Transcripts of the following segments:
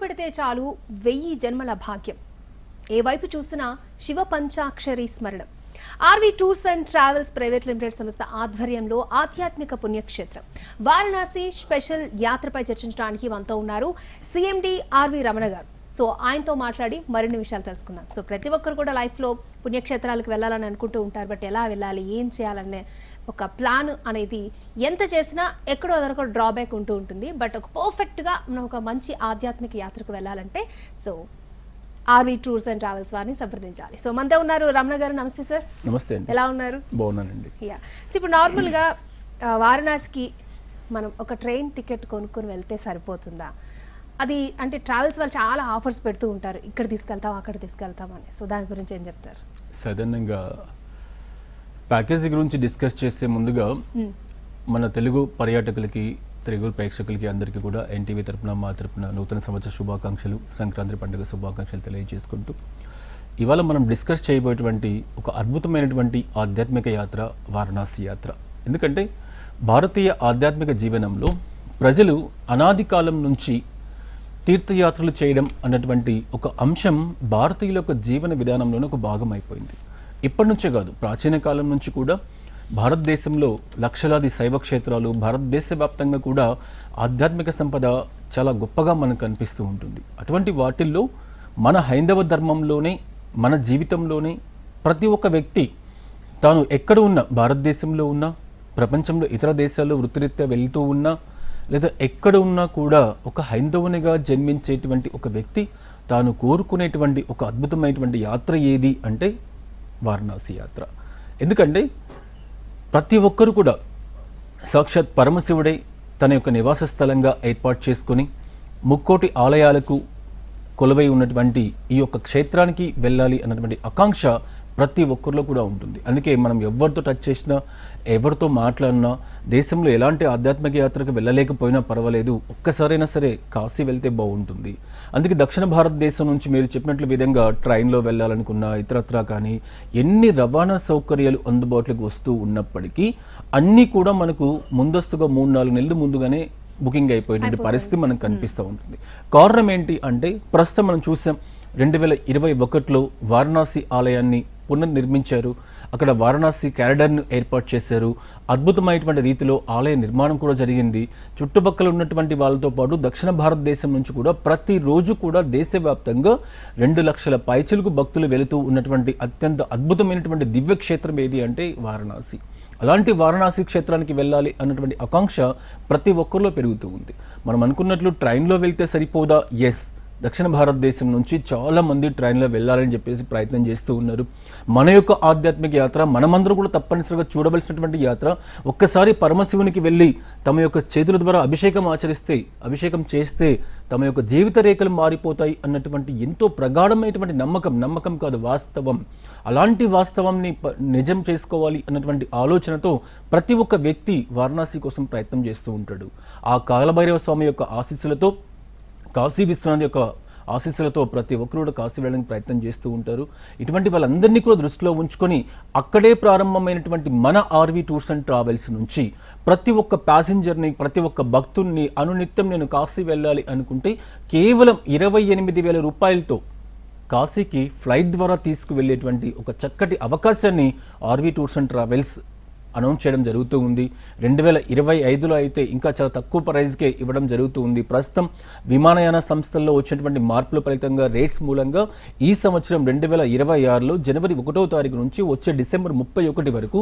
పెడితే చాలు 1000 జన్మల భాగ్యం. ఏ వైపు చూసినా శివ పంచాక్షరి స్మరణం. RV tours and travels private limited సంస్థ ఆధ్వర్యంలో ఆధ్యాత్మిక పుణ్యక్షేత్రం వారణాసి స్పెషల్ యాత్రపై చర్చించడానికి మనతో ఉన్నారు సిఎండి ఆర్వి రమణ గారు. సో ఆయనతో మాట్లాడి మరిన్ని విషయాలు తెలుసుకుందాం. సో ప్రతి ఒక్కరు కూడా లైఫ్లో పుణ్యక్షేత్రాలకు వెళ్ళాలని అనుకుంటూ ఉంటారు. బట్ ఎలా వెళ్ళాలి, ఏం చేయాలనే ఒక ప్లాన్ అనేది ఎంత చేసినా ఎక్కడో అదొక డ్రాబ్యాక్ ఉంటూ ఉంటుంది. బట్ ఒక పర్ఫెక్ట్గా మనం ఒక మంచి ఆధ్యాత్మిక యాత్రకు వెళ్ళాలంటే so RV tours and travels వారిని సంప్రదించాలి. సో మనతో ఉన్నారు రమణ గారు. నమస్తే సార్. నమస్తే అండి. ఎలా ఉన్నారు? బాగున్నానండి. సో ఇప్పుడు నార్మల్గా వారణాసికి మనం ఒక ట్రైన్ టికెట్ కొనుక్కొని వెళ్తే సరిపోతుందా? అది అంటే ట్రావెల్స్ వాళ్ళు చాలా ఆఫర్స్ పెడుతూ ఉంటారు, ఇక్కడ తీసుకెళ్తాం అక్కడ తీసుకెళ్తాం అని. సో దాని గురించి ఏం చెప్తారు? సాధారణంగా ప్యాకేజీ గురించి డిస్కస్ చేసే ముందుగా మన తెలుగు పర్యాటకులకి, తెలుగు ప్రేక్షకులకి అందరికీ కూడా ఎన్టీవీ తరపున, మా తరపున నూతన సంవత్సర శుభాకాంక్షలు, సంక్రాంతి పండుగ శుభాకాంక్షలు తెలియజేసుకుంటూ ఇవాళ మనం డిస్కస్ చేయబోయేటువంటి ఒక అద్భుతమైనటువంటి ఆధ్యాత్మిక యాత్ర వారణాసి యాత్ర. ఎందుకంటే భారతీయ ఆధ్యాత్మిక జీవనంలో ప్రజలు అనాది కాలం నుంచి తీర్థయాత్రలు చేయడం అన్నటువంటి ఒక అంశం భారతీయుల యొక్క జీవన విధానంలోనే ఒక భాగం అయిపోయింది. ఇప్పటి నుంచే కాదు, ప్రాచీన కాలం నుంచి కూడా భారతదేశంలో లక్షలాది శైవ క్షేత్రాలు, భారతదేశ వ్యాప్తంగా కూడా ఆధ్యాత్మిక సంపద చాలా గొప్పగా మనకు కనిపిస్తూ ఉంటుంది. అటువంటి వాటిల్లో మన హైందవ ధర్మంలోనే, మన జీవితంలోనే ప్రతి ఒక్క వ్యక్తి తాను ఎక్కడ ఉన్నా, భారతదేశంలో ఉన్నా, ప్రపంచంలో ఇతర దేశాల్లో వృత్తిరీత్యా వెళ్తూ ఉన్నా, లేదా ఎక్కడ ఉన్నా కూడా ఒక హైందవునిగా జన్మించేటువంటి ఒక వ్యక్తి తాను కోరుకునేటువంటి ఒక అద్భుతమైనటువంటి యాత్ర ఏది అంటే వారణాసి యాత్ర. ఎందుకంటే ప్రతి ఒక్కరు కూడా సాక్షాత్ పరమశివుడే తన యొక్క నివాస స్థలంగా ఏర్పాటు చేసుకొని ముక్కోటి ఆలయాలకు కొలువై ఉన్నటువంటి ఈ యొక్క క్షేత్రానికి వెళ్ళాలి అన్నటువంటి ఆకాంక్ష ప్రతి ఒక్కరిలో కూడా ఉంటుంది. అందుకే మనం ఎవరితో టచ్ చేసినా, ఎవరితో మాట్లాడినా, దేశంలో ఎలాంటి ఆధ్యాత్మిక యాత్రకు వెళ్ళలేకపోయినా పర్వాలేదు, ఒక్కసారైనా సరే కాశీ వెళ్తే బాగుంటుంది. అందుకే దక్షిణ భారతదేశం నుంచి మీరు చెప్పినట్లు విధంగా ట్రైన్లో వెళ్ళాలనుకున్నా, ఇతరత్రా కానీ ఎన్ని రవాణా సౌకర్యాలు అందుబాటులోకి వస్తూ ఉన్నప్పటికీ అన్నీ కూడా మనకు ముందస్తుగా 3-4 నెలలు ముందుగానే బుకింగ్ అయిపోయేటువంటి పరిస్థితి మనకు కనిపిస్తూ ఉంటుంది. కారణం ఏంటి అంటే ప్రస్తుతం మనం చూసాం 2021లో వారణాసి ఆలయాన్ని పునర్నిర్మించారు. అక్కడ వారణాసి క్యారిడార్ను ఏర్పాటు చేశారు. అద్భుతమైనటువంటి రీతిలో ఆలయ నిర్మాణం కూడా జరిగింది. చుట్టుపక్కల ఉన్నటువంటి వాళ్ళతో పాటు దక్షిణ భారతదేశం నుంచి కూడా ప్రతిరోజు కూడా దేశవ్యాప్తంగా 2 లక్షల పైచిలుకు భక్తులు వెళుతూ ఉన్నటువంటి అత్యంత అద్భుతమైనటువంటి దివ్యక్షేత్రం ఏది అంటే వారణాసి. అలాంటి వారణాసి క్షేత్రానికి వెళ్ళాలి అన్నటువంటి ఆకాంక్ష ప్రతి ఒక్కరిలో పెరుగుతూ ఉంది. మనం అనుకున్నట్లు ట్రైన్లో వెళ్తే సరిపోదా? ఎస్, దక్షిణ భారతదేశం నుంచి చాలామంది ట్రైన్లో వెళ్ళాలని చెప్పేసి ప్రయత్నం చేస్తూ ఉన్నారు. మన యొక్క ఆధ్యాత్మిక యాత్ర మనమందరూ కూడా తప్పనిసరిగా చూడవలసినటువంటి యాత్ర. ఒక్కసారి పరమశివునికి వెళ్ళి తమ యొక్క చేతుల ద్వారా అభిషేకం చేస్తే తమ యొక్క జీవిత రేఖలు మారిపోతాయి అన్నటువంటి ఎంతో ప్రగాఢమైనటువంటి నమ్మకం కాదు, వాస్తవం. అలాంటి వాస్తవాన్ని నిజం చేసుకోవాలి అన్నటువంటి ఆలోచనతో ప్రతి ఒక్క వ్యక్తి వారణాసి కోసం ప్రయత్నం చేస్తూ ఉంటాడు. ఆ కాలభైరవ స్వామి యొక్క ఆశీస్సులతో, కాశీ విశ్వనాథ్ యొక్క ఆశీస్సులతో ప్రతి ఒక్కరు కూడా కాశీ వెళ్ళడానికి ప్రయత్నం చేస్తూ ఉంటారు. ఇటువంటి వాళ్ళందరినీ కూడా దృష్టిలో ఉంచుకొని అక్కడే ప్రారంభమైనటువంటి మన ఆర్వి టూర్స్ అండ్ ట్రావెల్స్ నుంచి ప్రతి ఒక్క ప్యాసింజర్ని, ప్రతి ఒక్క భక్తుల్ని అనునిత్యం నేను కాశీ వెళ్ళాలి అనుకుంటే కేవలం 28,000 రూపాయలతో కాశీకి ఫ్లైట్ ద్వారా తీసుకువెళ్ళేటువంటి ఒక చక్కటి అవకాశాన్ని RV tours and travels announce చేయడం జరుగుతూ ఉంది. 2025లో అయితే ఇంకా చాలా తక్కువ ప్రైజ్కే ఇవ్వడం జరుగుతూ ఉంది. ప్రస్తుతం విమానయాన సంస్థల్లో వచ్చినటువంటి మార్పుల ఫలితంగా, రేట్స్ మూలంగా ఈ సంవత్సరం 2026లో జనవరి 1వ తారీఖు నుంచి వచ్చే డిసెంబర్ 31 వరకు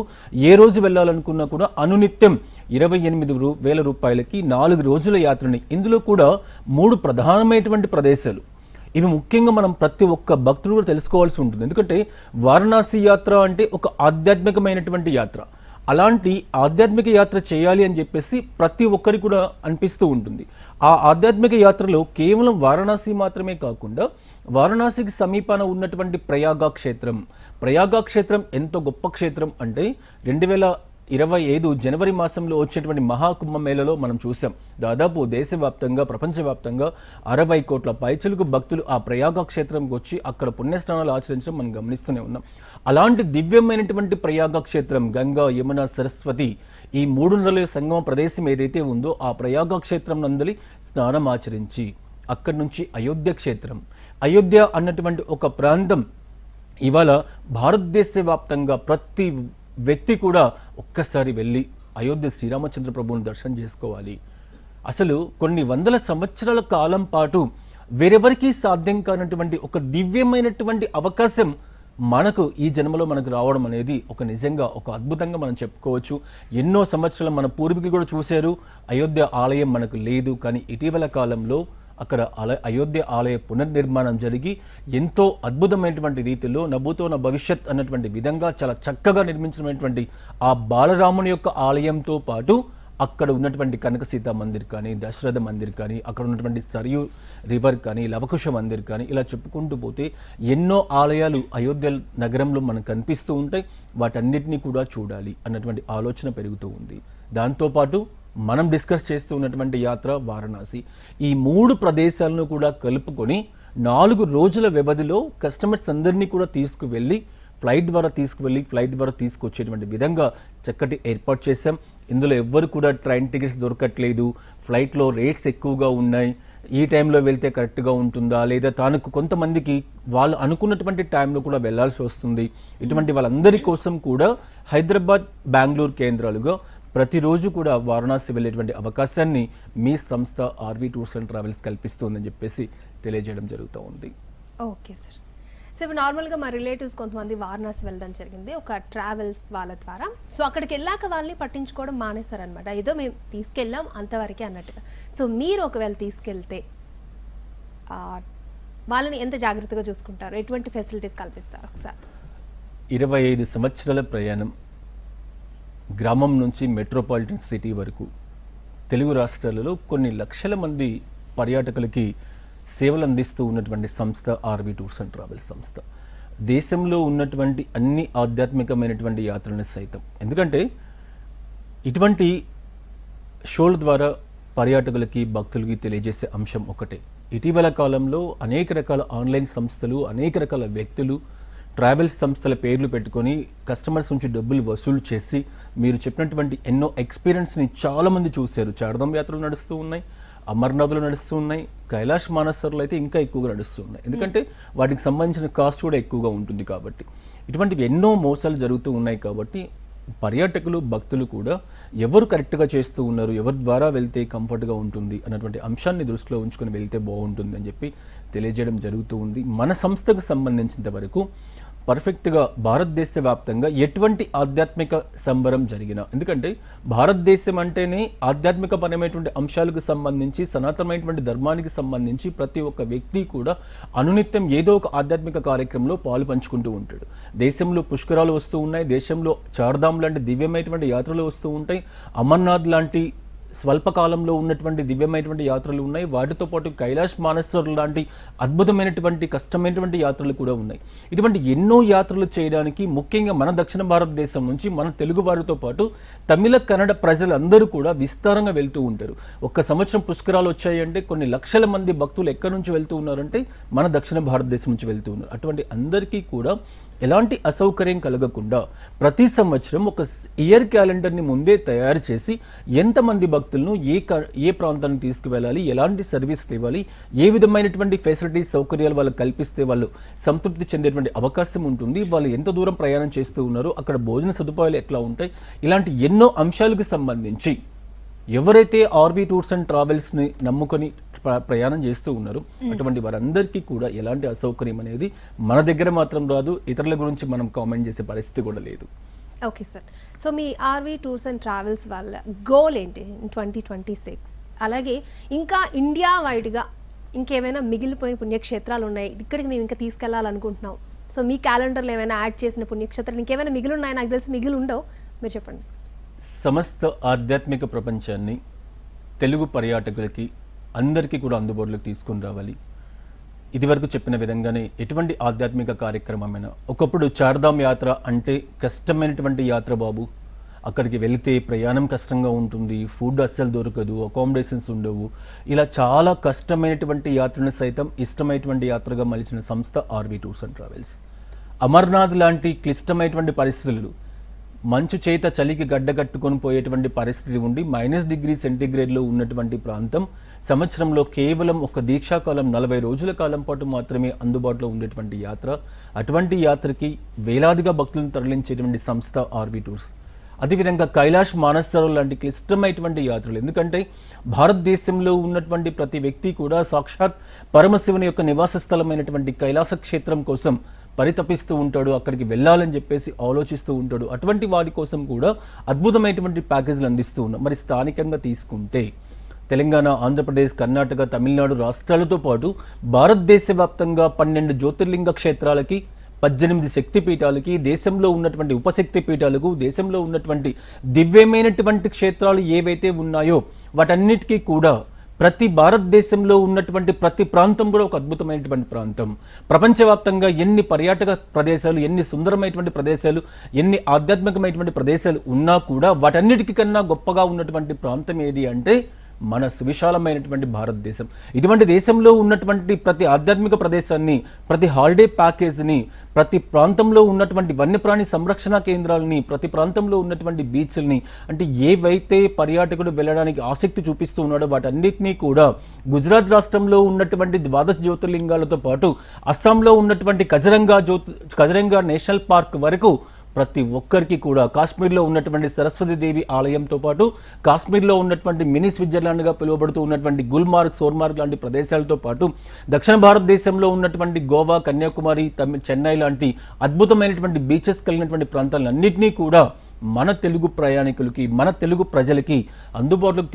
ఏ రోజు వెళ్ళాలనుకున్నా కూడా అనునిత్యం 28,000 రూపాయలకి 4 రోజుల యాత్రని. ఇందులో కూడా 3 ప్రధానమైనటువంటి ప్రదేశాలు. ఇవి ముఖ్యంగా మనం ప్రతి ఒక్క భక్తుడు కూడా తెలుసుకోవాల్సి ఉంటుంది. ఎందుకంటే వారణాసి యాత్ర అంటే ఒక ఆధ్యాత్మికమైనటువంటి యాత్ర. అలాంటి ఆధ్యాత్మిక యాత్ర చేయాలి అని చెప్పేసి ప్రతి ఒక్కరికి కూడా అనిపిస్తూ ఉంటుంది. ఆ ఆధ్యాత్మిక యాత్రలో కేవలం వారణాసి మాత్రమే కాకుండా వారణాసికి సమీపాన ఉన్నటువంటి ప్రయాగ క్షేత్రం ఎంతో గొప్ప క్షేత్రం అంటే 2025 జనవరి మాసంలో వచ్చేటువంటి మహాకుంభమేళలో మనం చూసాం. దాదాపు దేశవ్యాప్తంగా, ప్రపంచవ్యాప్తంగా 60 కోట్ల పైచిలుకు భక్తులు ఆ ప్రయాగ క్షేత్రంకి వచ్చి అక్కడ పుణ్యస్నానాలు ఆచరించడం మనం గమనిస్తూనే ఉన్నాం. అలాంటి దివ్యమైనటువంటి ప్రయాగ క్షేత్రం గంగా, యమున, సరస్వతి ఈ 3 నదుల సంగమ ప్రదేశం ఏదైతే ఉందో ఆ ప్రయాగ క్షేత్రం నందలి స్నానం ఆచరించి అక్కడి నుంచి అయోధ్య క్షేత్రం, అయోధ్య అన్నటువంటి ఒక ప్రాంతం ఇవాళ భారతదేశ వ్యాప్తంగా ప్రతి వ్యక్తి కూడా ఒక్కసారి వెళ్ళి అయోధ్య శ్రీరామచంద్ర ప్రభువుని దర్శనం చేసుకోవాలి. అసలు కొన్ని వందల సంవత్సరాల కాలం పాటు వేరెవరికీ సాధ్యం కానటువంటి ఒక దివ్యమైనటువంటి అవకాశం మనకు ఈ జన్మలో మనకు రావడం అనేది ఒక నిజంగా ఒక అద్భుతంగా మనం చెప్పుకోవచ్చు. ఎన్నో సంవత్సరాలు మన పూర్వీకులు కూడా చూశారు, అయోధ్య ఆలయం మనకు లేదు. కానీ ఇటీవల కాలంలో అక్కడ అయోధ్య ఆలయ పునర్నిర్మాణం జరిగి ఎంతో అద్భుతమైనటువంటి రీతిలో నభూతో నా భవిష్యత్ అన్నటువంటి విధంగా చాలా చక్కగా నిర్మించినటువంటి ఆ బాలరాముని యొక్క ఆలయంతో పాటు అక్కడ ఉన్నటువంటి కనక సీతా మందిర్ కానీ, దశరథ మందిర్ కానీ, అక్కడ ఉన్నటువంటి సరియు రివర్ కానీ, లవకుశ మందిర్ కానీ, ఇలా చెప్పుకుంటూ పోతే ఎన్నో ఆలయాలు అయోధ్య నగరంలో మనకు కనిపిస్తూ ఉంటాయి. వాటన్నిటినీ కూడా చూడాలి అన్నటువంటి ఆలోచన పెరుగుతూ ఉంది. దాంతోపాటు మనం డిస్కస్ చేస్తూ ఉన్నటువంటి యాత్ర వారణాసి. ఈ 3 ప్రదేశాలను కూడా కలుపుకొని 4 రోజుల వ్యవధిలో కస్టమర్స్ అందరినీ కూడా తీసుకువెళ్ళి ఫ్లైట్ ద్వారా తీసుకొచ్చేటువంటి విధంగా చక్కటి ఏర్పాటు చేశాం. ఇందులో ఎవ్వరు కూడా ట్రైన్ టికెట్స్ దొరకట్లేదు, ఫ్లైట్లో రేట్స్ ఎక్కువగా ఉన్నాయి, ఈ టైంలో వెళ్తే కరెక్ట్గా ఉంటుందా లేదా తానుకు కొంతమందికి వాళ్ళు అనుకున్నటువంటి టైంలో కూడా వెళ్లాల్సి వస్తుంది. ఇటువంటి వాళ్ళందరి కోసం కూడా హైదరాబాద్, బెంగళూరు కేంద్రాలుగా ప్రతిరోజు కూడా వారణాసి వెళ్ళేటువంటి అవకాశాన్ని మీ సంస్థ ఆర్వీ టూర్స్ అండ్ ట్రావెల్స్ కల్పిస్తుందని చెప్పేసి తెలియజేయడం జరుగుతూ ఉంది. Okay sir. సో ఇప్పుడు నార్మల్గా మా రిలేటివ్స్ కొంతమంది వారణాసి వెళ్ళడం జరిగింది ఒక ట్రావెల్స్ వాళ్ళ ద్వారా. సో అక్కడికి వెళ్ళాక వాళ్ళని పట్టించుకోవడం మానేశారనమాట. ఏదో మేము తీసుకెళ్ళాం అంతవరకే అన్నట్టుగా. సో మీరు ఒకవేళ తీసుకెళ్తే వాళ్ళని ఎంత జాగ్రత్తగా చూసుకుంటారు, ఎటువంటి ఫెసిలిటీస్ కల్పిస్తారు ఒకసారి? 25 సంవత్సరాల ప్రయాణం, గ్రామం నుంచి మెట్రోపాలిటన్ సిటీ వరకు తెలుగు రాష్ట్రాలలో కొన్ని లక్షల మంది పర్యాటకులకి సేవలు అందిస్తూ ఉన్నటువంటి సంస్థ ఆర్వీ టూర్స్ అండ్ ట్రావెల్స్ సంస్థ. దేశంలో ఉన్నటువంటి అన్ని ఆధ్యాత్మికమైనటువంటి యాత్రలను సైతం, ఎందుకంటే ఇటువంటి షోల ద్వారా పర్యాటకులకి భక్తులకి తెలియజేసే అంశం ఒకటే. ఇటీవల కాలంలో అనేక రకాల ఆన్లైన్ సంస్థలు, అనేక రకాల వ్యక్తులు ట్రావెల్స్ సంస్థల పేర్లు పెట్టుకొని కస్టమర్స్ నుంచి డబ్బులు వసూలు చేసి మీరు చెప్పినటువంటి ఎన్నో ఎక్స్పీరియన్స్ని చాలామంది చూశారు. చార్ధామ్ యాత్రలు నడుస్తూ ఉన్నాయి, అమర్నాథ్లో నడుస్తూ ఉన్నాయి, కైలాష్ మానసర్లు అయితే ఇంకా ఎక్కువగా నడుస్తూ ఉన్నాయి. ఎందుకంటే వాటికి సంబంధించిన కాస్ట్ కూడా ఎక్కువగా ఉంటుంది కాబట్టి. ఇటువంటివి ఎన్నో మోసాలు జరుగుతూ ఉన్నాయి కాబట్టి పర్యాటకులు, భక్తులు కూడా ఎవరు కరెక్ట్గా చేస్తూ ఉన్నారు, ఎవరి ద్వారా వెళ్తే కంఫర్ట్గా ఉంటుంది అన్నటువంటి అంశాన్ని దృష్టిలో ఉంచుకొని వెళ్తే బాగుంటుంది అని చెప్పి తెలియజేయడం జరుగుతూ ఉంది. మన సంస్థకు సంబంధించినంత వరకు పర్ఫెక్ట్గా భారతదేశ వ్యాప్తంగా ఎటువంటి ఆధ్యాత్మిక సంబరం జరిగినా, ఎందుకంటే భారతదేశం అంటేనే ఆధ్యాత్మిక పరమైనటువంటి అంశాలకు సంబంధించి, సనాతనమైనటువంటి ధర్మానికి సంబంధించి ప్రతి ఒక్క వ్యక్తి కూడా అనునిత్యం ఏదో ఒక ఆధ్యాత్మిక కార్యక్రమంలో పాలు పంచుకుంటూ ఉంటాడు. దేశంలో పుష్కరాలు వస్తూ ఉన్నాయి, దేశంలో చార్ధామ్ లాంటి దివ్యమైనటువంటి యాత్రలు వస్తూ ఉంటాయి, అమర్నాథ్ లాంటి స్వల్పకాలంలో ఉన్నటువంటి దివ్యమైనటువంటి యాత్రలు ఉన్నాయి, వాటితో పాటు కైలాష్ మానసర్ లాంటి అద్భుతమైనటువంటి కష్టమైనటువంటి యాత్రలు కూడా ఉన్నాయి. ఇటువంటి ఎన్నో యాత్రలు చేయడానికి ముఖ్యంగా మన దక్షిణ భారతదేశం నుంచి మన తెలుగు వారితో పాటు తమిళ, కన్నడ ప్రజలందరూ కూడా విస్తారంగా వెళ్తూ ఉంటారు. ఒక్క సంవత్సరం పుష్కరాలు వచ్చాయంటే కొన్ని లక్షల మంది భక్తులు ఎక్కడి నుంచి వెళ్తూ ఉన్నారంటే మన దక్షిణ భారతదేశం నుంచి వెళ్తూ ఉన్నారు. అటువంటి అందరికీ కూడా ఎలాంటి అసౌకర్యం కలగకుండా ప్రతి సంవత్సరం ఒక ఇయర్ క్యాలెండర్ని ముందే తయారు చేసి ఎంతమంది భక్తులను ఏ ప్రాంతానికి తీసుకువెళ్ళాలి, ఎలాంటి సర్వీస్లు ఇవ్వాలి, ఏ విధమైనటువంటి ఫెసిలిటీస్, సౌకర్యాలు వాళ్ళకి కల్పిస్తే వాళ్ళు సంతృప్తి చెందేటువంటి అవకాశం ఉంటుంది, వాళ్ళు ఎంత దూరం ప్రయాణం చేస్తూ ఉన్నారు, అక్కడ భోజన సదుపాయాలు ఎట్లా ఉంటాయి, ఇలాంటి ఎన్నో అంశాలకు సంబంధించి ఎవరైతే ఆర్వీ టూర్స్ అండ్ ట్రావెల్స్ని నమ్ముకొని ప్రయాణం చేస్తూ ఉన్నారు అటువంటి వారందరికీ కూడా ఎలాంటి అసౌకర్యం అనేది మన దగ్గర మాత్రం రాదు, ఇతరుల గురించి మనం కామెంట్ చేసే పరిస్థితి కూడా లేదు. Okay sir. సో మీ ఆర్వీ టూర్స్ అండ్ ట్రావెల్స్ వాళ్ళ గోల్ ఏంటి 2026? అలాగే ఇంకా ఇండియా వైడ్గా ఇంకేమైనా మిగిలిపోయిన పుణ్యక్షేత్రాలు ఉన్నాయి, ఇక్కడికి మేము ఇంకా తీసుకెళ్లాలనుకుంటున్నాం, సో మీ క్యాలెండర్లో ఏమైనా యాడ్ చేసిన పుణ్యక్షేత్రాలు ఇంకేమైనా మిగిలి ఉన్నాయో నాకు తెలిసి మిగిలి ఉండవు, మీరు చెప్పండి. సమస్త ఆధ్యాత్మిక ప్రపంచాన్ని తెలుగు పర్యాటకులకి అందరికీ కూడా అందుబాటులోకి తీసుకుని రావాలి. ఇదివరకు చెప్పిన విధంగానే ఎటువంటి ఆధ్యాత్మిక కార్యక్రమమైనా, ఒకప్పుడు చార్ధామ్ యాత్ర అంటే కష్టమైనటువంటి యాత్ర బాబు, అక్కడికి వెళితే ప్రయాణం కష్టంగా ఉంటుంది, ఫుడ్ అస్సలు దొరకదు, అకామిడేషన్స్ ఉండవు, ఇలా చాలా కష్టమైనటువంటి యాత్రను సైతం ఇష్టమైనటువంటి యాత్రగా మలిచిన సంస్థ RV tours and travels. Amarnath లాంటి క్లిష్టమైనటువంటి పరిస్థితులు మంచు చేత చలికి గడ్డగట్టుకొని పోయేటువంటి పరిస్థితి ఉండి -°C ఉన్నటువంటి ప్రాంతం సంవత్సరంలో కేవలం ఒక దీక్షాకాలం 40 రోజుల కాలం పాటు మాత్రమే అందుబాటులో ఉండేటువంటి యాత్ర. అటువంటి యాత్రకి వేలాదిగా భక్తులను తరలించేటువంటి సంస్థ ఆర్వీ టూర్స్. అదేవిధంగా కైలాష్ మానసరోవర్ లాంటి క్లిష్టమైనటువంటి యాత్రలు, ఎందుకంటే భారతదేశంలో ఉన్నటువంటి ప్రతి వ్యక్తి కూడా సాక్షాత్ పరమశివుని యొక్క నివాస స్థలమైనటువంటి కైలాస క్షేత్రం కోసం పరితపిస్తూ ఉంటాడు, అక్కడికి వెళ్ళాలని చెప్పేసి ఆలోచిస్తూ ఉంటాడు. అటువంటి వాడి కోసం కూడా అద్భుతమైనటువంటి ప్యాకేజీలు అందిస్తూ ఉన్నాం. మరి స్థానికంగా తీసుకుంటే తెలంగాణ, ఆంధ్రప్రదేశ్, కర్ణాటక, తమిళనాడు రాష్ట్రాలతో పాటు భారతదేశ వ్యాప్తంగా 12 జ్యోతిర్లింగ క్షేత్రాలకి, 18 శక్తిపీఠాలకి, దేశంలో ఉన్నటువంటి ఉపశక్తి పీఠాలకు, దేశంలో ఉన్నటువంటి దివ్యమైనటువంటి క్షేత్రాలు ఏవైతే ఉన్నాయో వాటన్నిటికీ కూడా ప్రతి భారతదేశంలో ఉన్నటువంటి ప్రతి ప్రాంతం కూడా ఒక అద్భుతమైనటువంటి ప్రాంతం. ప్రపంచవ్యాప్తంగా ఎన్ని పర్యాటక ప్రదేశాలు, ఎన్ని సుందరమైనటువంటి ప్రదేశాలు, ఎన్ని ఆధ్యాత్మికమైనటువంటి ప్రదేశాలు ఉన్నా కూడా వాటన్నిటికన్నా గొప్పగా ఉన్నటువంటి ప్రాంతం ఏది అంటే మన సువిశాలమైనటువంటి భారతదేశం. ఇటువంటి దేశంలో ఉన్నటువంటి ప్రతి ఆధ్యాత్మిక ప్రదేశాన్ని, ప్రతి హాలిడే ప్యాకేజ్ని, ప్రతి ప్రాంతంలో ఉన్నటువంటి వన్యప్రాణి సంరక్షణ కేంద్రాలని, ప్రతి ప్రాంతంలో ఉన్నటువంటి బీచ్ల్ని, అంటే ఏవైతే పర్యాటకుడు వెళ్ళడానికి ఆసక్తి చూపిస్తూ ఉన్నాడో వాటన్నిటినీ కూడా గుజరాత్ రాష్ట్రంలో ఉన్నటువంటి 12 జ్యోతిర్లింగాలతో పాటు అస్సాంలో ఉన్నటువంటి కజరంగా నేషనల్ పార్క్ వరకు ప్రతి ఒక్కరికి కూడా, కాశ్మీర్లో ఉన్నటువంటి సరస్వతీదేవి ఆలయంతో పాటు కాశ్మీర్లో ఉన్నటువంటి మినీ స్విట్జర్లాండ్గా పిలువబడుతూ ఉన్నటువంటి గుల్మార్గ్, సోన్మార్గ్ లాంటి ప్రదేశాలతో పాటు దక్షిణ భారతదేశంలో ఉన్నటువంటి గోవా, కన్యాకుమారి, చెన్నై లాంటి అద్భుతమైనటువంటి బీచెస్ కలిగినటువంటి ప్రాంతాలన్నింటినీ కూడా మన తెలుగు ప్రయాణికులకి, మన తెలుగు ప్రజలకి అందుబాటులోకి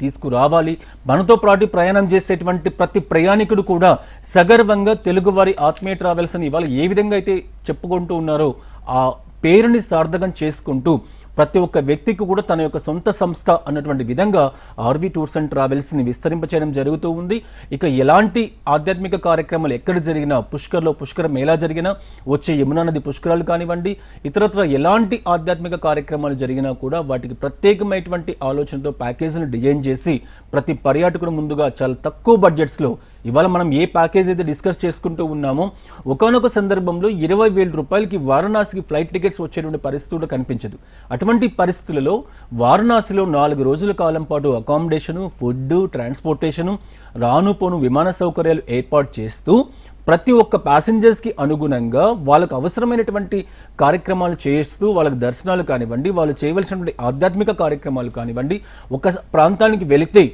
తీసుకురావాలి. మనతో పాటు ప్రయాణం చేసేటువంటి ప్రతి ప్రయాణికుడు కూడా సగర్వంగా తెలుగువారి ఆత్మీయ ట్రావెల్స్ అని ఇవాళ ఏ విధంగా అయితే చెప్పుకుంటూ ఉన్నారో ఆ పేరుని సార్థకం చేసుకుంటూ ప్రతి ఒక్క వ్యక్తికి కూడా తన యొక్క సొంత సంస్థ అన్నటువంటి విధంగా ఆర్వీ టూర్స్ అండ్ ట్రావెల్స్ని విస్తరింపచేయడం జరుగుతూ ఉంది. ఇక ఎలాంటి ఆధ్యాత్మిక కార్యక్రమాలు ఎక్కడ జరిగినా, పుష్కర మేళా జరిగినా, వచ్చే యమునా నది పుష్కరాలు కానివ్వండి, ఇతరత్ర ఎలాంటి ఆధ్యాత్మిక కార్యక్రమాలు జరిగినా కూడా వాటికి ప్రత్యేకమైనటువంటి ఆలోచనతో ప్యాకేజీని డిజైన్ చేసి ప్రతి పర్యాటకుడు ముందుగా చాలా తక్కువ బడ్జెట్స్లో ఇవాళ మనం ఏ ప్యాకేజ్ అయితే డిస్కస్ చేసుకుంటూ ఉన్నామో ఒకానొక సందర్భంలో 20,000 రూపాయలకి వారణాసికి ఫ్లైట్ టికెట్స్ వచ్చేటువంటి పరిస్థితి కనిపించదు. అటువంటి పరిస్థితులలో వారణాసిలో 4 రోజుల కాలం పాటు అకామిడేషను, ఫుడ్, ట్రాన్స్పోర్టేషను, రాను పోను విమాన సౌకర్యాలు ఏర్పాటు చేస్తూ ప్రతి ఒక్క ప్యాసింజర్స్కి అనుగుణంగా వాళ్ళకు అవసరమైనటువంటి కార్యక్రమాలు చేస్తూ వాళ్ళకి దర్శనాలు కానివ్వండి, వాళ్ళు చేయవలసినటువంటి ఆధ్యాత్మిక కార్యక్రమాలు కానివ్వండి, ఒక ప్రాంతానికి వెళితే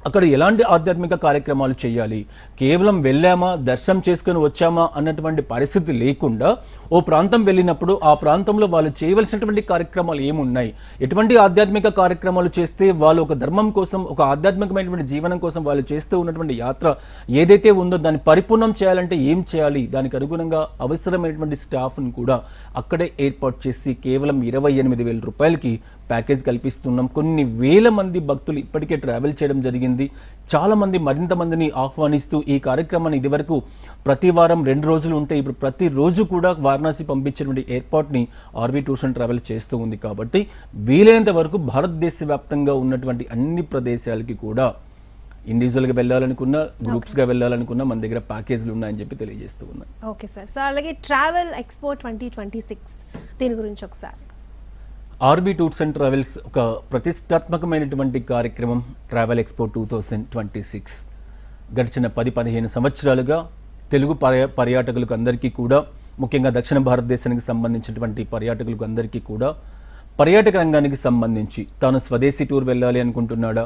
అక్కడ ఎలాంటి ఆధ్యాత్మిక కార్యక్రమాలు చేయాలి, కేవలం వెళ్ళామా దర్శనం చేసుకొని వచ్చామా అన్నటువంటి పరిస్థితి లేకుండా ఓ ప్రాంతం వెళ్ళినప్పుడు ఆ ప్రాంతంలో వాళ్ళు చేయవలసినటువంటి కార్యక్రమాలు ఏమున్నాయి, ఎటువంటి ఆధ్యాత్మిక కార్యక్రమాలు చేస్తే వాళ్ళు ఒక ధర్మం కోసం, ఒక ఆధ్యాత్మికమైనటువంటి జీవనం కోసం వాళ్ళు చేస్తూ ఉన్నటువంటి యాత్ర ఏదైతే ఉందో దాన్ని పరిపూర్ణం చేయాలంటే ఏం చేయాలి, దానికి అనుగుణంగా అవసరమైనటువంటి స్టాఫ్ను కూడా అక్కడే ఏర్పాటు చేసి కేవలం 28,000 రూపాయలకి ప్యాకేజ్ కల్పిస్తున్నాం. కొన్ని వేల మంది భక్తులు ఇప్పటికే ట్రావెల్ చేయడం జరిగింది. చాలా మంది మరింత మందిని ఆహ్వానిస్తూ ఈ కార్యక్రమాన్ని ఇదివరకు ప్రతి వారం 2 రోజులు ఉంటే ఇప్పుడు ప్రతి రోజు కూడా వారణాసి పంపించేటువంటి ఏర్పాటుని ఆర్వీ టూర్స్ అండ్ ట్రావెల్ చేస్తూ ఉంది. కాబట్టి వీలైనంత వరకు భారతదేశ వ్యాప్తంగా ఉన్నటువంటి అన్ని ప్రదేశాలకి కూడా ఇండివిజువల్గా వెళ్ళాలనుకున్నా, గ్రూప్స్గా వెళ్ళాలనుకున్నా మన దగ్గర ప్యాకేజీలు ఉన్నాయని చెప్పి తెలియజేస్తూ ఉన్నాయి. Okay sir. సో అలాగే ట్రావెల్ ఎక్స్పో 2026 దీని గురించి ఒకసారి. ఆర్బీ టూర్స్ అండ్ ట్రావెల్స్ ఒక ప్రతిష్టాత్మకమైనటువంటి కార్యక్రమం ట్రావెల్ ఎక్స్పో 2026 గడిచిన 10-15 సంవత్సరాలుగా తెలుగు పర్యాటకులకు అందరికీ కూడా, ముఖ్యంగా దక్షిణ భారతదేశానికి సంబంధించినటువంటి పర్యాటకులకు అందరికీ కూడా పర్యాటక రంగానికి సంబంధించి తాను స్వదేశీ టూర్ వెళ్ళాలి అనుకుంటున్నాడా,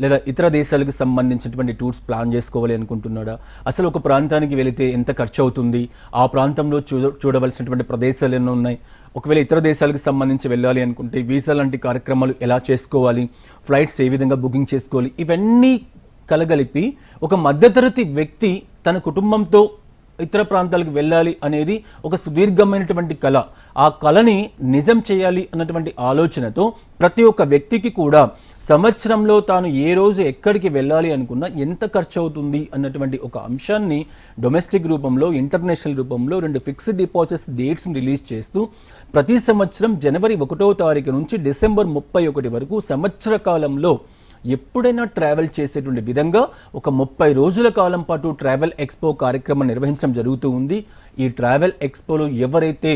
లేదా ఇతర దేశాలకు సంబంధించినటువంటి టూర్స్ ప్లాన్ చేసుకోవాలి అనుకుంటున్నాడా, అసలు ఒక ప్రాంతానికి వెళితే ఎంత ఖర్చు అవుతుంది, ఆ ప్రాంతంలో చూడవలసినటువంటి ప్రదేశాలు ఎన్నో ఉన్నాయి, ఒకవేళ ఇతర దేశాలకు సంబంధించి వెళ్ళాలి అనుకుంటే వీసా లాంటి కార్యక్రమాలు ఎలా చేసుకోవాలి, ఫ్లైట్స్ ఏ విధంగా బుకింగ్ చేసుకోవాలి, ఇవన్నీ కలగలిపి ఒక మధ్యతరగతి వ్యక్తి తన కుటుంబంతో ఇతర ప్రాంతాలకు వెళ్ళాలి అనేది ఒక సుదీర్ఘమైనటువంటి కళ. ఆ కళని నిజం చేయాలి అన్నటువంటి ఆలోచనతో ప్రతి ఒక్క వ్యక్తికి కూడా సంవత్సరంలో తాను ఏ రోజు ఎక్కడికి వెళ్ళాలి అనుకున్నా ఎంత ఖర్చు అవుతుంది అన్నటువంటి ఒక అంశాన్ని డొమెస్టిక్ రూపంలో, ఇంటర్నేషనల్ రూపంలో 2 ఫిక్స్డ్ డిపాజిట్స్ డేట్స్ని రిలీజ్ చేస్తూ ప్రతి సంవత్సరం జనవరి 1వ తారీఖు నుంచి డిసెంబర్ 31 వరకు సంవత్సర కాలంలో ఎప్పుడైనా ట్రావెల్ చేసేటువంటి విధంగా ఒక 30 రోజుల కాలం పాటు ట్రావెల్ ఎక్స్పో కార్యక్రమం నిర్వహించడం జరుగుతూ ఉంది. ఈ ట్రావెల్ ఎక్స్పోలో ఎవరైతే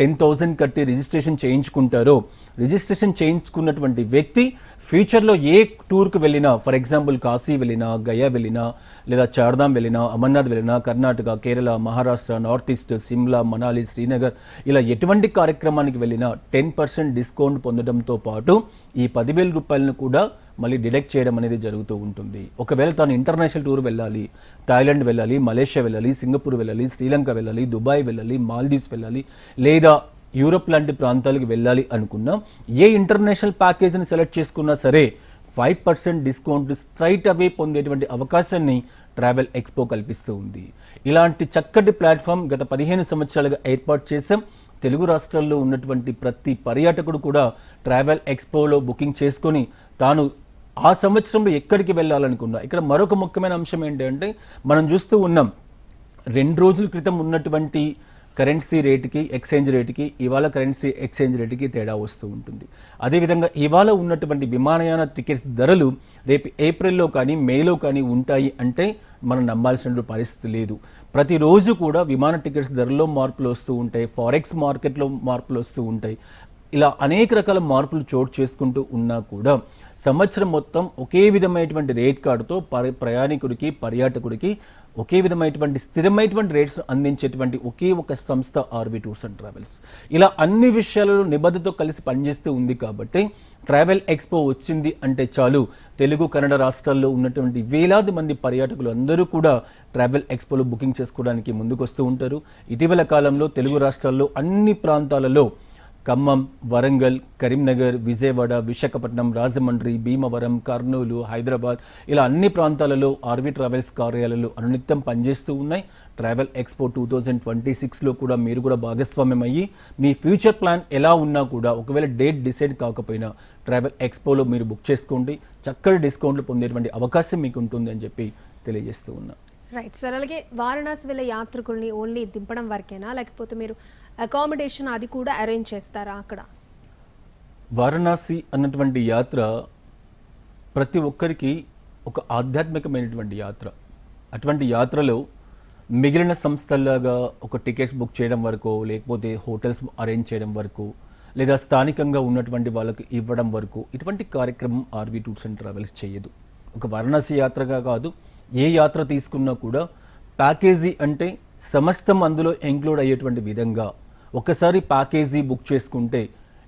10,000 కట్టి రిజిస్ట్రేషన్ చేయించుకుంటారో, రిజిస్ట్రేషన్ చేయించుకున్నటువంటి వ్యక్తి ఫ్యూచర్లో ఏ టూర్కి వెళ్ళినా, ఫర్ ఎగ్జాంపుల్ కాశీ వెళ్ళినా, గయా వెళ్ళినా, లేదా చార్ధామ్ వెళ్ళినా, అమర్నాథ్ వెళ్ళినా, కర్ణాటక, కేరళ, మహారాష్ట్ర, నార్త్ ఈస్ట్, సిమ్లా, మనాలి, శ్రీనగర్, ఇలా ఎటువంటి కార్యక్రమానికి వెళ్ళినా 10% డిస్కౌంట్ పొందడంతో పాటు ఈ 10,000 రూపాయలను కూడా మళ్ళీ డిడక్ట్ చేయడం అనేది జరుగుతూ ఉంటుంది. ఒకవేళ తాను ఇంటర్నేషనల్ టూర్ వెళ్ళాలి, థాయిలాండ్ వెళ్ళాలి, మలేషియా వెళ్ళాలి, సింగపూర్ వెళ్ళాలి, శ్రీలంక వెళ్ళాలి, దుబాయ్ వెళ్ళాలి, మాల్దీవ్స్ వెళ్ళాలి, లేదా యూరోప్ లాంటి ప్రాంతాలకు వెళ్ళాలి అనుకున్నా, ఏ ఇంటర్నేషనల్ ప్యాకేజీని సెలెక్ట్ చేసుకున్నా సరే 5% డిస్కౌంట్ స్ట్రైట్ అవే పొందేటువంటి అవకాశాన్ని ట్రావెల్ ఎక్స్పో కల్పిస్తూ ఉంది. ఇలాంటి చక్కటి ప్లాట్ఫామ్ గత 15 సంవత్సరాలుగా ఏర్పాటు చేసాం. తెలుగు రాష్ట్రాల్లో ఉన్నటువంటి ప్రతి పర్యాటకుడు కూడా ట్రావెల్ ఎక్స్పోలో బుకింగ్ చేసుకొని తాను ఆ సంవత్సరంలో ఎక్కడికి వెళ్ళాలనుకున్నా. ఇక్కడ మరొక ముఖ్యమైన అంశం ఏంటంటే, మనం చూస్తూ ఉన్నాం 2 రోజుల క్రితం ఉన్నటువంటి కరెన్సీ రేటుకి, ఎక్స్చేంజ్ రేటుకి, ఇవాళ కరెన్సీ ఎక్స్చేంజ్ రేటుకి తేడా వస్తూ ఉంటుంది. అదేవిధంగా ఇవాళ ఉన్నటువంటి విమానయాన టికెట్స్ ధరలు రేపు ఏప్రిల్లో కానీ మేలో కానీ ఉంటాయి అంటే మనం నమ్మాల్సిన పరిస్థితి లేదు. ప్రతిరోజు కూడా విమాన టికెట్స్ ధరల్లో మార్పులు వస్తూ ఉంటాయి, ఫారెక్స్ మార్కెట్లో మార్పులు వస్తూ ఉంటాయి. ఇలా అనేక రకాల మార్పులు చోటు చేసుకుంటూ ఉన్నా కూడా సంవత్సరం మొత్తం ఒకే విధమైనటువంటి రేట్ కార్డుతో ప్రయాణికుడికి, పర్యాటకుడికి ఒకే విధమైనటువంటి స్థిరమైనటువంటి రేట్స్ అందించేటువంటి ఒకే ఒక సంస్థ ఆర్వి టూర్స్ అండ్ ట్రావెల్స్. ఇలా అన్ని విషయాలలో నిబద్ధతతో కలిసి పనిచేస్తూ ఉంది కాబట్టి ట్రావెల్ ఎక్స్పో వచ్చింది అంటే చాలు, తెలుగు కన్నడ రాష్ట్రాల్లో ఉన్నటువంటి వేలాది మంది పర్యాటకులు అందరూ కూడా ట్రావెల్ ఎక్స్పోలో బుకింగ్ చేసుకోవడానికి ముందుకు వస్తూ ఉంటారు. ఇటీవల కాలంలో తెలుగు రాష్ట్రాల్లో అన్ని ప్రాంతాలలో ఖమ్మం, వరంగల్, కరీంనగర్, విజయవాడ, విశాఖపట్నం, రాజమండ్రి, భీమవరం, కర్నూలు, హైదరాబాద్, ఇలా అన్ని ప్రాంతాలలో ఆర్వి ట్రావెల్స్ కార్యాలయాలు అనునిత్యం పనిచేస్తూ ఉన్నాయి. ట్రావెల్ ఎక్స్పో 2026లో కూడా మీరు కూడా భాగస్వామ్యం అయ్యి మీ ఫ్యూచర్ ప్లాన్ ఎలా ఉన్నా కూడా, ఒకవేళ డేట్ డిసైడ్ కాకపోయినా ట్రావెల్ ఎక్స్పోలో మీరు బుక్ చేసుకోండి. చక్కటి డిస్కౌంట్లు పొందేటువంటి అవకాశం మీకు ఉంటుంది అని చెప్పి తెలియజేస్తూ ఉన్నా. Right sir. అలాగే వారణాసి వెళ్ళే యాత్రికుల్ని ఓన్లీ దింపడం వరకేనా, లేకపోతే మీరు అకామిడేషన్ అది కూడా అరేంజ్ చేస్తారా అక్కడ? వారణాసి అన్నటువంటి యాత్ర ప్రతి ఒక్కరికి ఒక ఆధ్యాత్మికమైనటువంటి యాత్ర. అటువంటి యాత్రలో మిగిలిన సంస్థల్లాగా ఒక టికెట్స్ బుక్ చేయడం వరకు, లేకపోతే హోటల్స్ అరేంజ్ చేయడం వరకు, లేదా స్థానికంగా ఉన్నటువంటి వాళ్ళకి ఇవ్వడం వరకు ఇటువంటి కార్యక్రమం ఆర్వి టూర్స్ అండ్ ట్రావెల్స్ చేయదు. ఒక వారణాసి యాత్రగా కాదు, ఏ యాత్ర తీసుకున్నా కూడా ప్యాకేజీ అంటే సమస్తం అందులో ఇంక్లూడ్ అయ్యేటువంటి విధంగా ఒకసారి ప్యాకేజీ బుక్ చేసుకుంటే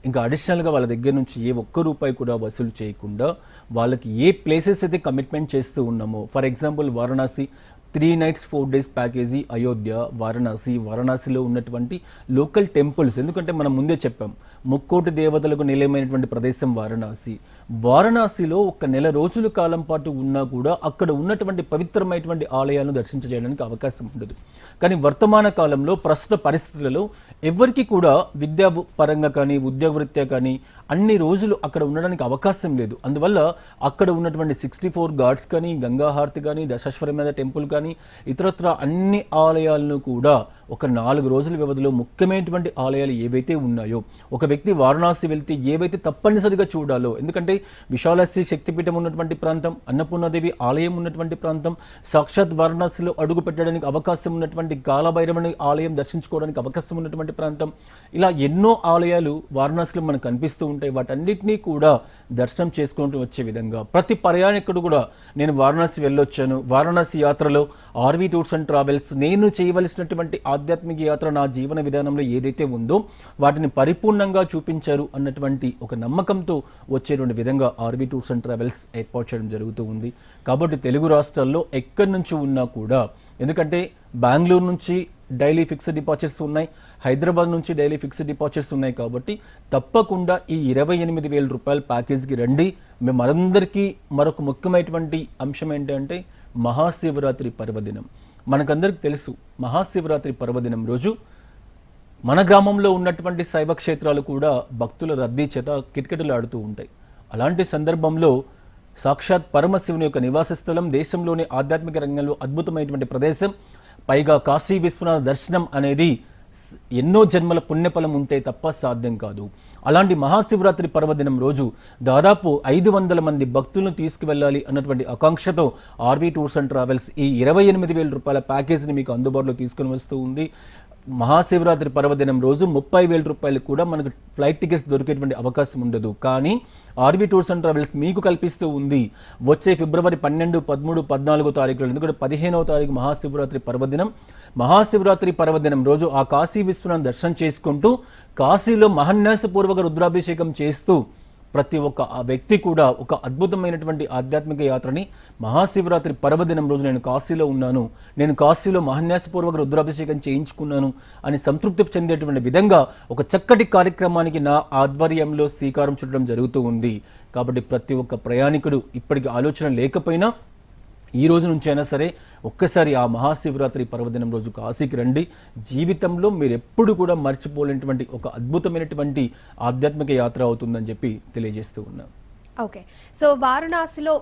ఇంకా అడిషనల్గా వాళ్ళ దగ్గర నుంచి ఏ ఒక్క రూపాయి కూడా వసూలు చేయకుండా వాళ్ళకి ఏ ప్లేసెస్ అయితే కమిట్మెంట్ చేస్తూ ఉన్నామో, for example Varanasi 3 nights 4 days package, Ayodhya, వారణాసిలో ఉన్నటువంటి లోకల్ టెంపుల్స్. ఎందుకంటే మనం ముందే చెప్పాం, ముక్కోటి దేవతలకు నిలయమైనటువంటి ప్రదేశం వారణాసిలో ఒక నెల రోజుల కాలం పాటు ఉన్నా కూడా అక్కడ ఉన్నటువంటి పవిత్రమైనటువంటి ఆలయాలను దర్శించడానికి అవకాశం ఉండదు. కానీ వర్తమాన కాలంలో ప్రస్తుత పరిస్థితులలో ఎవరికి కూడా విద్యా పరంగా కానీ, ఉద్యోగరీత్యా కానీ అన్ని రోజులు అక్కడ ఉండడానికి అవకాశం లేదు. అందువల్ల అక్కడ ఉన్నటువంటి 64 ఘాట్స్ కానీ, గంగాహారతి కానీ, దశాశ్వరమేధ టెంపుల్ కానీ, ఇతరత్ర అన్ని ఆలయాలను కూడా ఒక 4 రోజుల వ్యవధిలో ముఖ్యమైనటువంటి ఆలయాలు ఏవైతే ఉన్నాయో, ఒక వ్యక్తి వారణాసి వెళ్తే ఏవైతే తప్పనిసరిగా చూడాలో, ఎందుకంటే విశాలాక్షి శక్తిపీఠం ఉన్నటువంటి ప్రాంతం, అన్నపూర్ణాదేవి ఆలయం ఉన్నటువంటి ప్రాంతం, సాక్షాత్ వారణాసిలో అడుగు పెట్టడానికి అవకాశం ఉన్నటువంటి కాలభైరవుని ఆలయం దర్శించుకోవడానికి అవకాశం ఉన్నటువంటి ప్రాంతం, ఇలా ఎన్నో ఆలయాలు వారణాసిలో మనకు కనిపిస్తూ ఉంటాయి. వాటన్నిటినీ కూడా దర్శనం చేసుకుంటూ వచ్చే విధంగా ప్రతి ప్రయాణికుడు కూడా నేను వారణాసి వెళ్ళొచ్చాను, వారణాసి యాత్రలో ఆర్వి టూర్స్ అండ్ ట్రావెల్స్ నేను చేయవలసినటువంటి ఆధ్యాత్మిక యాత్ర నా జీవన విధానంలో ఏదైతే ఉందో వాటిని పరిపూర్ణంగా చూపించారు అన్నటువంటి ఒక నమ్మకంతో వచ్చేటువంటి విధంగా ఆర్వి టూర్స్ అండ్ ట్రావెల్స్ ఏర్పాటు చేయడం జరుగుతూ ఉంది. కాబట్టి తెలుగు రాష్ట్రాల్లో ఎక్కడి నుంచి ఉన్నా కూడా, ఎందుకంటే బెంగళూరు నుంచి డైలీ ఫిక్స్డ్ డిపార్చర్స్ ఉన్నాయి, హైదరాబాద్ నుంచి డైలీ ఫిక్స్డ్ డిపార్చర్స్ ఉన్నాయి. కాబట్టి తప్పకుండా ఈ 28,000 రూపాయల ప్యాకేజ్కి రండి. మనందరికీ మరొక ముఖ్యమైనటువంటి అంశం ఏంటంటే మహాశివరాత్రి పర్వదినం. మనకందరికి తెలుసు, మహాశివరాత్రి పర్వదినం రోజు మన గ్రామంలో ఉన్నటువంటి శైవ క్షేత్రాలు కూడా భక్తుల రద్దీ చేత కిటకిటలాడుతూ ఉంటాయి. అలాంటి సందర్భంలో సాక్షాత్ పరమశివుని యొక్క నివాస స్థలం, దేశంలోని ఆధ్యాత్మిక రంగంలో అద్భుతమైనటువంటి ప్రదేశం, పైగా కాశీ విశ్వనాథ దర్శనం అనేది ఎన్నో జన్మల పుణ్యఫలం ఉంటే తప్ప సాధ్యం కాదు. అలాంటి మహాశివరాత్రి పర్వదినం రోజు దాదాపు 500 మంది భక్తులను తీసుకువెళ్ళాలి అన్నటువంటి ఆకాంక్షతో ఆర్వి టూర్స్ అండ్ ట్రావెల్స్ ఈ 28,000 రూపాయల ప్యాకేజీని మీకు అందుబాటులో తీసుకుని వస్తూ ఉంది. మహాశివరాత్రి పర్వదినం రోజు 30,000 రూపాయలకు కూడా మనకు ఫ్లైట్ టికెట్స్ దొరికేటువంటి అవకాశం ఉండదు. కానీ ఆర్వీ టూర్స్ అండ్ ట్రావెల్స్ మీకు కల్పిస్తూ ఉంది వచ్చే ఫిబ్రవరి 12, 13, 14 తారీఖులు, ఎందుకంటే 15వ తారీఖు మహాశివరాత్రి పర్వదినం. మహాశివరాత్రి పర్వదినం రోజు ఆ కాశీ విశ్వనాథ్ దర్శనం చేసుకుంటూ కాశీలో మహాన్యాసపూర్వక రుద్రాభిషేకం చేస్తూ ప్రతి ఒక్క ఆ వ్యక్తి కూడా ఒక అద్భుతమైనటువంటి ఆధ్యాత్మిక యాత్రని మహాశివరాత్రి పర్వదినం రోజు నేను కాశీలో ఉన్నాను, నేను కాశీలో మహాన్యాసపూర్వక రుద్రాభిషేకం చేయించుకున్నాను అని సంతృప్తి చెందేటువంటి విధంగా ఒక చక్కటి కార్యక్రమానికి నా ఆధ్వర్యంలో శ్రీకారం చుట్టడం జరుగుతూ ఉంది. కాబట్టి ప్రతి ఒక్క ప్రయాణికుడు ఇప్పటికి ఆలోచన లేకపోయినా ఈ రోజు నుంచి అయినా సరే ఒక్కసారి ఆ మహాశివరాత్రి పర్వదినం రోజు కాశీకి రండి. జీవితంలో మీరు ఎప్పుడు కూడా మర్చిపోలేనటువంటి ఒక అద్భుతమైనటువంటి ఆధ్యాత్మిక యాత్ర అవుతుందని చెప్పి తెలియజేస్తూ ఉన్నాం. ఓకే, సో వారణాసిలో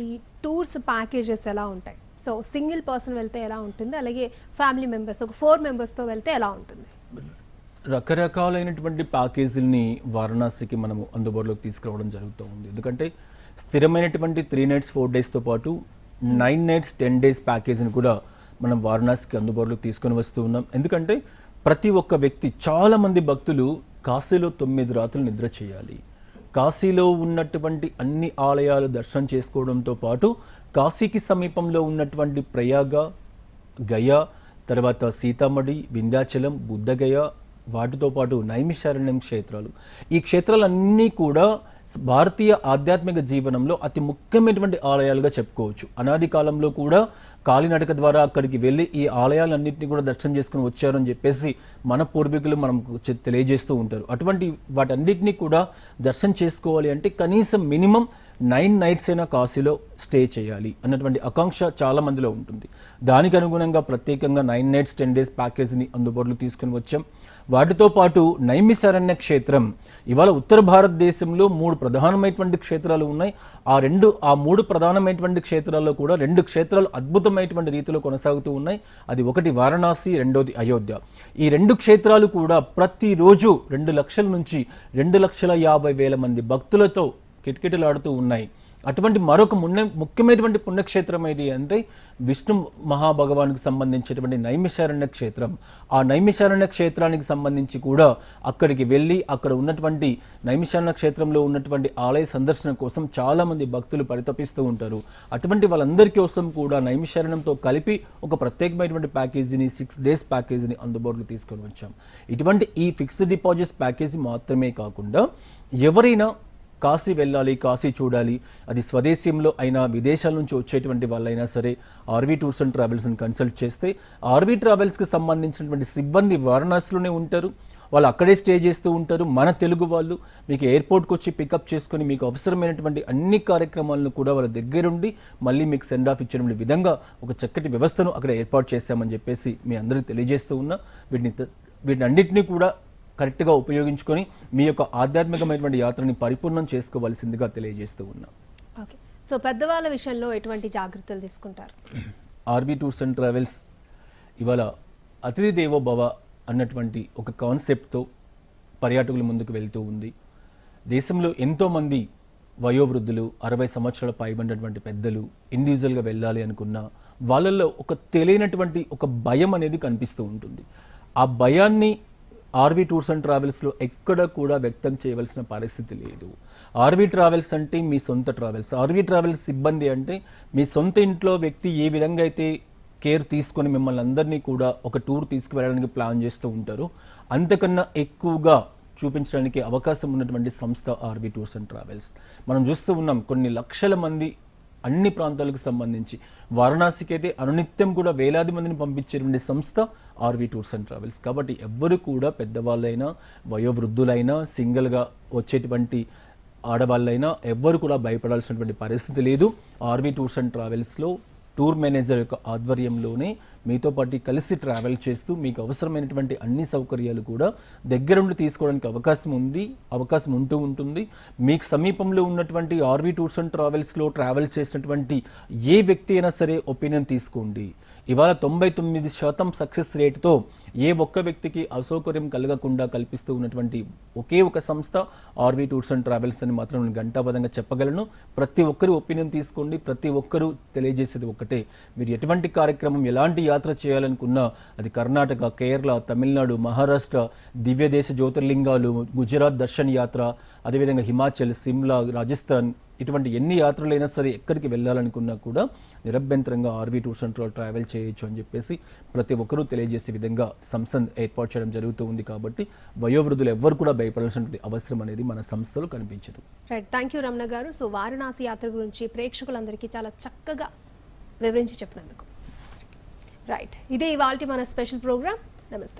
ఈ టూర్స్ ప్యాకేజెస్ ఎలా ఉంటాయి? సో సింగిల్ పర్సన్ వెళ్తే ఎలా ఉంటుంది, అలాగే ఫ్యామిలీ మెంబర్స్ ఒక 4 మెంబర్స్తో వెళ్తే ఎలా ఉంటుంది? రకరకాలైనటువంటి ప్యాకేజీలని వారణాసికి మనము అందుబాటులోకి తీసుకురావడం జరుగుతూ ఉంది. ఎందుకంటే స్థిరమైనటువంటి 3 nights 4 daysతో పాటు 9 nights 10 days ప్యాకేజీని కూడా మనం వారణాసికి అందుబాటులోకి తీసుకొని వస్తూ ఉన్నాం. ఎందుకంటే ప్రతి ఒక్క వ్యక్తి, చాలామంది భక్తులు కాశీలో 9 రాత్రులు నిద్ర చేయాలి, కాశీలో ఉన్నటువంటి అన్ని ఆలయాలు దర్శనం చేసుకోవడంతో పాటు కాశీకి సమీపంలో ఉన్నటువంటి ప్రయాగ, గయా, తర్వాత సీతామఢి, వింధ్యాచలం, బుద్ధగయ, వాటితో పాటు నైమిషారణ్యం క్షేత్రాలు, ఈ క్షేత్రాలన్నీ కూడా భారతీయ ఆధ్యాత్మిక జీవనంలో అతి ముఖ్యమైనటువంటి ఆలయాలుగా చెప్పుకోవచ్చు. అనాది కాలంలో కూడా కాలినడక ద్వారా అక్కడికి వెళ్ళి ఈ ఆలయాలన్నింటినీ కూడా దర్శనం చేసుకుని వచ్చారని చెప్పేసి మన పూర్వీకులు మనకు తెలియజేస్తూ ఉంటారు. అటువంటి వాటన్నిటినీ కూడా దర్శనం చేసుకోవాలి అంటే కనీసం మినిమం 9 nights అయినా కాశీలో స్టే చేయాలి అన్నటువంటి ఆకాంక్ష చాలా మందిలో ఉంటుంది. దానికి అనుగుణంగా ప్రత్యేకంగా 9 nights 10 days ప్యాకేజీని అందుబాటులో తీసుకుని వచ్చాం. వాటితో పాటు నైమిషారణ్య క్షేత్రం, ఇవాళ ఉత్తర భారతదేశంలో 3 ప్రధానమైనటువంటి క్షేత్రాలు ఉన్నాయి. ఆ 3 ప్రధానమైనటువంటి క్షేత్రాల్లో కూడా 2 క్షేత్రాలు అద్భుతమైనటువంటి రీతిలో కొనసాగుతూ ఉన్నాయి. అది ఒకటి వారణాసి, రెండోది అయోధ్య. ఈ 2 క్షేత్రాలు కూడా ప్రతిరోజు 2 లక్షల నుంచి 2,50,000 మంది భక్తులతో కిటకిటలాడుతూ ఉన్నాయి. అటువంటి మరొక ముఖ్యమైనటువంటి పుణ్యక్షేత్రం ఏది అంటే విష్ణు మహాభగవానికి సంబంధించినటువంటి నైమిషారణ్య క్షేత్రం. ఆ నైమిషారణ్య క్షేత్రానికి సంబంధించి కూడా అక్కడికి వెళ్ళి అక్కడ ఉన్నటువంటి నైమిషారణ్య క్షేత్రంలో ఉన్నటువంటి ఆలయ సందర్శన కోసం చాలామంది భక్తులు పరితపిస్తూ ఉంటారు. అటువంటి వాళ్ళందరి కోసం కూడా నైమిషారణ్యంతో కలిపి ఒక ప్రత్యేకమైనటువంటి ప్యాకేజీని 6 days ప్యాకేజీని అందుబాటులో తీసుకొని వచ్చాం. ఇటువంటి ఈ ఫిక్స్డ్ డిపాజిట్స్ ప్యాకేజీ మాత్రమే కాకుండా ఎవరైనా కాశీ వెళ్ళాలి, కాశీ చూడాలి, అది స్వదేశంలో అయినా విదేశాల నుంచి వచ్చేటువంటి వాళ్ళైనా సరే ఆర్వీ టూర్స్ అండ్ ట్రావెల్స్ని కన్సల్ట్ చేస్తే ఆర్వీ ట్రావెల్స్కి సంబంధించినటువంటి సిబ్బంది వారణాసిలోనే ఉంటారు. వాళ్ళు అక్కడే స్టే చేస్తూ ఉంటారు. మన తెలుగు వాళ్ళు మీకు ఎయిర్పోర్ట్కి వచ్చి పికప్ చేసుకొని మీకు అవసరమైనటువంటి అన్ని కార్యక్రమాలను కూడా వాళ్ళ దగ్గరుండి మళ్ళీ మీకు సెండ్ ఆఫ్ ఇచ్చేటువంటి విధంగా ఒక చక్కటి వ్యవస్థను అక్కడ ఏర్పాటు చేస్తామని చెప్పేసి మీ అందరికీ తెలియజేస్తూ ఉన్నా. వీటిని అన్నింటినీ కూడా కరెక్ట్గా ఉపయోగించుకొని మీ యొక్క ఆధ్యాత్మికమైనటువంటి యాత్రని పరిపూర్ణం చేసుకోవాల్సిందిగా తెలియజేస్తూ ఉన్నాం. ఓకే, సో పెద్దవాళ్ళ విషయంలో ఎటువంటి జాగ్రత్తలు తీసుకుంటారు? ఆర్వీ టూర్స్ అండ్ ట్రావెల్స్ ఇవాళ అతిథి దేవో భవ అన్నటువంటి ఒక కాన్సెప్ట్తో పర్యాటకుల ముందుకు వెళ్తూ ఉంది. దేశంలో ఎంతోమంది వయోవృద్ధులు, 60 సంవత్సరాల పైబడినటువంటి పెద్దలు ఇండివిజువల్గా వెళ్ళాలి అనుకున్నా వాళ్ళల్లో ఒక తెలియనటువంటి ఒక భయం అనేది కనిపిస్తూ ఉంటుంది. ఆ భయాన్ని ఆర్వీ టూర్స్ అండ్ ట్రావెల్స్లో ఎక్కడ కూడా వ్యక్తం చేయవలసిన పరిస్థితి లేదు. ఆర్వీ ట్రావెల్స్ అంటే మీ సొంత ట్రావెల్స్. ఆర్వీ ట్రావెల్స్ సిబ్బంది అంటే మీ సొంత ఇంట్లో వ్యక్తి ఏ విధంగా అయితే కేర్ తీసుకొని మిమ్మల్ని అందరినీ కూడా ఒక టూర్ తీసుకువెళ్ళడానికి ప్లాన్ చేస్తూ ఉంటారు, అంతకన్నా ఎక్కువగా చూపించడానికి అవకాశం ఉన్నటువంటి సంస్థ ఆర్వీ టూర్స్ అండ్ ట్రావెల్స్. మనం చూస్తూ ఉన్నాం కొన్ని లక్షల మంది అన్ని ప్రాంతాలకు సంబంధించి వారణాసికి అయితే అనునిత్యం కూడా వేలాది మందిని పంపించేటువంటి సంస్థ ఆర్వీ టూర్స్ అండ్ ట్రావెల్స్. కాబట్టి ఎవ్వరు కూడా పెద్దవాళ్ళైనా, వయోవృద్ధులైనా, సింగిల్గా వచ్చేటువంటి ఆడవాళ్ళైనా ఎవ్వరు కూడా భయపడాల్సినటువంటి పరిస్థితి లేదు. ఆర్వీ టూర్స్ అండ్ ట్రావెల్స్లో టూర్ మేనేజర్ యొక్క ఆధ్వర్యంలోనే మీతో పాటు కలిసి ట్రావెల్ చేస్తూ మీకు అవసరమైనటువంటి అన్ని సౌకర్యాలు కూడా దగ్గరుండి తీసుకోవడానికి అవకాశం ఉంటూ ఉంటుంది. మీకు సమీపంలో ఉన్నటువంటి ఆర్వీ టూర్స్ అండ్ ట్రావెల్స్లో ట్రావెల్ చేసినటువంటి ఏ వ్యక్తి అయినా సరే ఒపీనియన్ తీసుకోండి. ఇవాళ 99% సక్సెస్ రేటుతో ఏ ఒక్క వ్యక్తికి అసౌకర్యం కలగకుండా కల్పిస్తూ ఉన్నటువంటి ఒకే ఒక సంస్థ ఆర్వీ టూర్స్ అండ్ ట్రావెల్స్ అని మాత్రం నేను ఘంటాపదంగా చెప్పగలను. ప్రతి ఒక్కరు ఒపీనియన్ తీసుకోండి, ప్రతి ఒక్కరూ తెలియజేసేది ఒకటే, మీరు ఎటువంటి కార్యక్రమం ఎలాంటి యాత్ర చేయాలనుకున్నా అది కర్ణాటక, కేరళ, తమిళనాడు, మహారాష్ట్ర, దివ్యదేశ జ్యోతిర్లింగాలు, గుజరాత్ దర్శన్ యాత్ర, అదేవిధంగా హిమాచల్, సిమ్లా, రాజస్థాన్, ఇటువంటి ఎన్ని యాత్రలైనా సరే ఎక్కడికి వెళ్ళాలనుకున్నా కూడా నిరభ్యంతరంగా ఆర్వీ టూర్స్ అండ్ ట్రావెల్ చేయొచ్చు అని చెప్పేసి ప్రతి ఒక్కరూ తెలియజేసే విధంగా సంస్థ ఏర్పాటు చేయడం జరుగుతూ ఉంది. కాబట్టి వయోవృద్ధులు ఎవ్వరు కూడా భయపడాల్సిన అవసరం అనేది మన సంస్థలో కనిపించదు. రైట్, థ్యాంక్ యూ రమణ గారు. సో వారణాసి యాత్ర గురించి ప్రేక్షకులందరికీ చాలా చక్కగా వివరించి చెప్పినందుకు. రైట్, ఇదే ఇవాల్టి మన స్పెషల్ ప్రోగ్రామ్. నమస్తే.